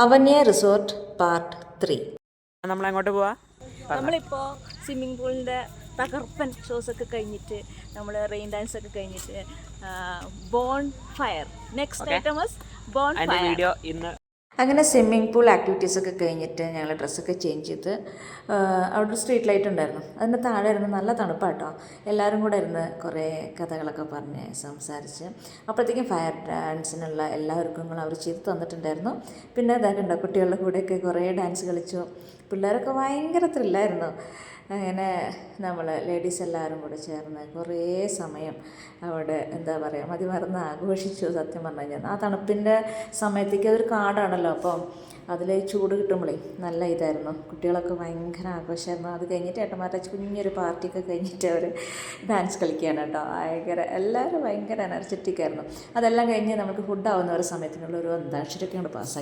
Avinya resort part 3. നമ്മളെങ്ങോട്ട് പോവാ? നമ്മളിപ്പോൾ swimming പൂളിൻ്റെ തകർപ്പൻ ഷോസൊക്കെ കഴിഞ്ഞിട്ട് നമ്മൾ റെയിൻ ഡാൻസ് ഒക്കെ കഴിഞ്ഞിട്ട് bonfire next item bonfire video ഇന്ന്. അങ്ങനെ സ്വിമ്മിംഗ് പൂൾ ആക്ടിവിറ്റീസൊക്കെ കഴിഞ്ഞിട്ട് ഞങ്ങൾ ഡ്രസ്സൊക്കെ ചേഞ്ച് ചെയ്ത് അവിടെ സ്ട്രീറ്റ് ലൈറ്റ് ഉണ്ടായിരുന്നു. അതിൻ്റെ താഴെ ഇരുന്ന് നല്ല തണുപ്പാട്ടോ. എല്ലാവരും കൂടെ ഇരുന്ന് കുറേ കഥകളൊക്കെ പറഞ്ഞ് സംസാരിച്ച് അപ്പോഴത്തേക്കും ഫയർ ഡാൻസിനുള്ള എല്ലാ ഒരുക്കങ്ങളും അവർ ചെയ്ത് തന്നിട്ടുണ്ടായിരുന്നു. പിന്നെ അതാകണ്ട കുട്ടികളുടെ കൂടെയൊക്കെ കുറേ ഡാൻസ് കളിച്ചു. പിള്ളേരൊക്കെ ഭയങ്കര ത്രില്ലായിരുന്നു. അങ്ങനെ നമ്മൾ ലേഡീസ് എല്ലാവരും കൂടെ ചേർന്ന് കുറേ സമയം അവിടെ എന്താ പറയുക മതിമറന്ന് ആഘോഷിച്ചു. സത്യം പറഞ്ഞു കഴിഞ്ഞാൽ ആ തണുപ്പിൻ്റെ സമയത്തേക്ക് അതൊരു കാടാണല്ലോ, അപ്പം അതിൽ ചൂട് കിട്ടുമ്പോഴേ നല്ല ഇതായിരുന്നു. കുട്ടികളൊക്കെ ഭയങ്കര ആഘോഷമായിരുന്നു. അത് കഴിഞ്ഞിട്ട് ഏട്ടന്മാരുടെ കുഞ്ഞൊരു പാർട്ടിയൊക്കെ കഴിഞ്ഞിട്ട് അവർ ഡാൻസ് കളിക്കുകയാണ് കേട്ടോ. ഭയങ്കര എല്ലാവരും ഭയങ്കര എനർജറ്റിക് ആയിരുന്നു. അതെല്ലാം കഴിഞ്ഞ് നമുക്ക് ഫുഡ് ആവുന്ന ഒരു സമയത്തിനുള്ള ഒരു അന്താക്ഷരിയൊക്കെയാണ് പാസ്സാക്കി.